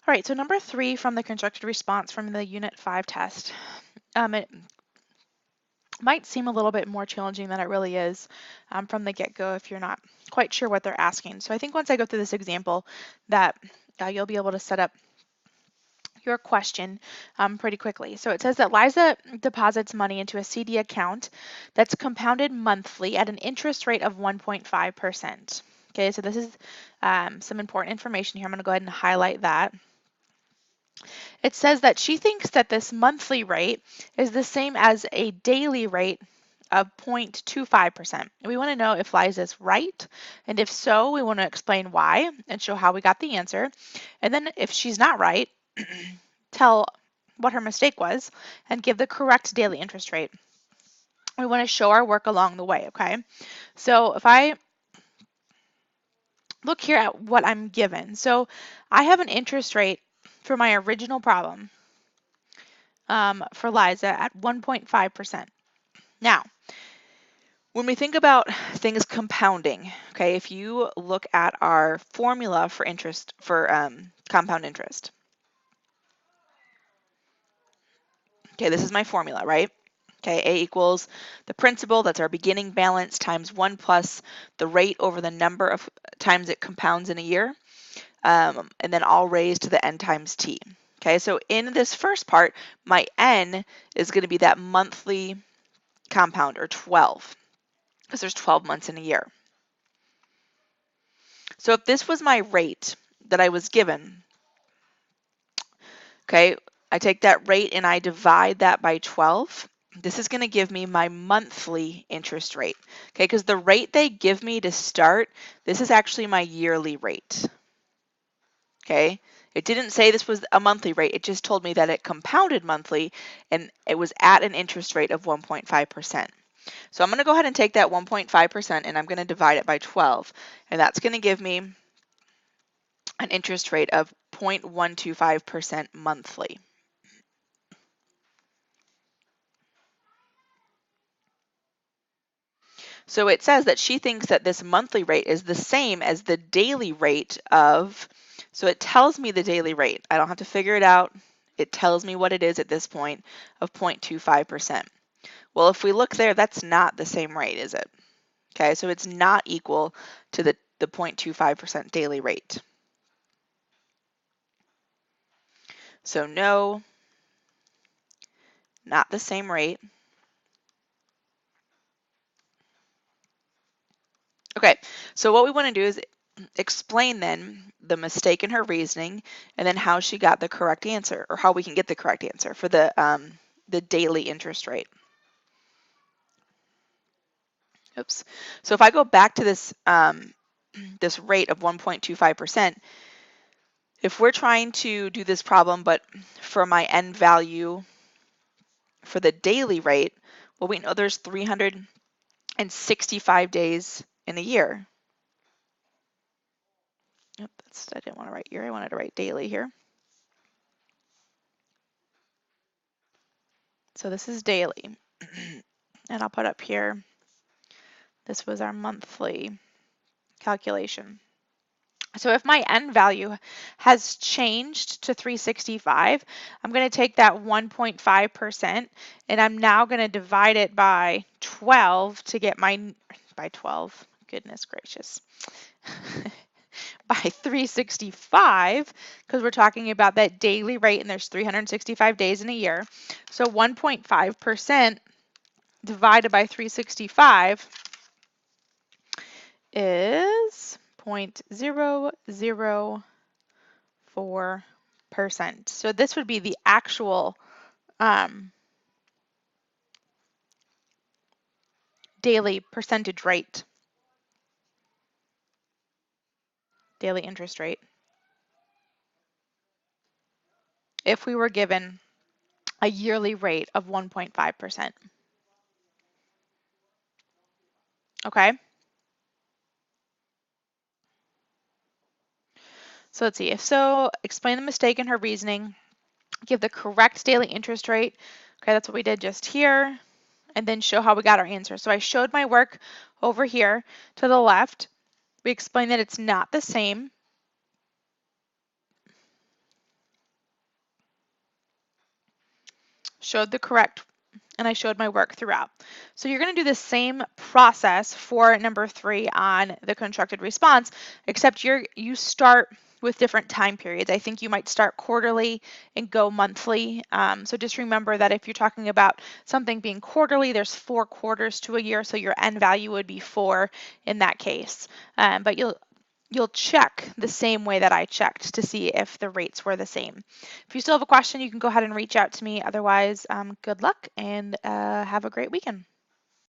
All right, so number 3 from the constructed response from the Unit 5 test. It might seem a little bit more challenging than it really is from the get-go if you're not quite sure what they're asking. So I think once I go through this example that you'll be able to set up your question pretty quickly. So it says that Liza deposits money into a CD account that's compounded monthly at an interest rate of 1.5%. Okay, so this is some important information here. I'm going to go ahead and highlight that. It says that she thinks that this monthly rate is the same as a daily rate of 0.25%. We want to know if Liza is right, and if so, we want to explain why and show how we got the answer. And then if she's not right, tell what her mistake was and give the correct daily interest rate. We want to show our work along the way, okay? So if I look here at what I'm given, so I have an interest rate for my original problem for Liza at 1.5%. Now, when we think about things compounding, okay, if you look at our formula for interest, for compound interest, okay, this is my formula, right? Okay, A equals the principal, that's our beginning balance, times 1 plus the rate over the number of times it compounds in a year, and then all raised to the n times t. Okay, so in this first part, my n is going to be that monthly compound, or 12, because there's 12 months in a year. So if this was my rate that I was given, okay, I take that rate and I divide that by 12. This is going to give me my monthly interest rate, okay, because the rate they give me to start, this is actually my yearly rate, okay? It didn't say this was a monthly rate. It just told me that it compounded monthly and it was at an interest rate of 1.5%. So I'm going to go ahead and take that 1.5% and I'm going to divide it by 12, and that's going to give me an interest rate of 0.125% monthly. So it says that she thinks that this monthly rate is the same as the daily rate of, so it tells me the daily rate. I don't have to figure it out. It tells me what it is at this point of 0.25%. Well, if we look there, that's not the same rate, is it? Okay, so it's not equal to the 0.25% daily rate. So no, not the same rate. Okay, so what we want to do is explain then the mistake in her reasoning and then how she got the correct answer, or how we can get the correct answer for the daily interest rate. Oops. So if I go back to this this rate of 1.25%, if we're trying to do this problem but for my n value for the daily rate, well, we know there's 365 days in a year. Yep, I didn't want to write year, I wanted to write daily here. So this is daily. And I'll put up here, this was our monthly calculation. So if my n value has changed to 365, I'm going to take that 1.5% and I'm now going to divide it by 12 to get my, by 12, goodness gracious, by 365, because we're talking about that daily rate and there's 365 days in a year. So 1.5% divided by 365 is 0.004%. So this would be the actual daily percentage rate, daily interest rate, if we were given a yearly rate of 1.5%. Okay? So let's see. If so, explain the mistake in her reasoning, give the correct daily interest rate. Okay, that's what we did just here. And then show how we got our answer. So I showed my work over here to the left. We explained that it's not the same. showed the correct, and I showed my work throughout. So you're going to do the same process for number 3 on the constructed response, except you start with different time periods. I think you might start quarterly and go monthly. So just remember that if you're talking about something being quarterly, there's 4 quarters to a year, so your end value would be 4 in that case. But you'll check the same way that I checked to see if the rates were the same. If you still have a question, you can go ahead and reach out to me. Otherwise, good luck and have a great weekend.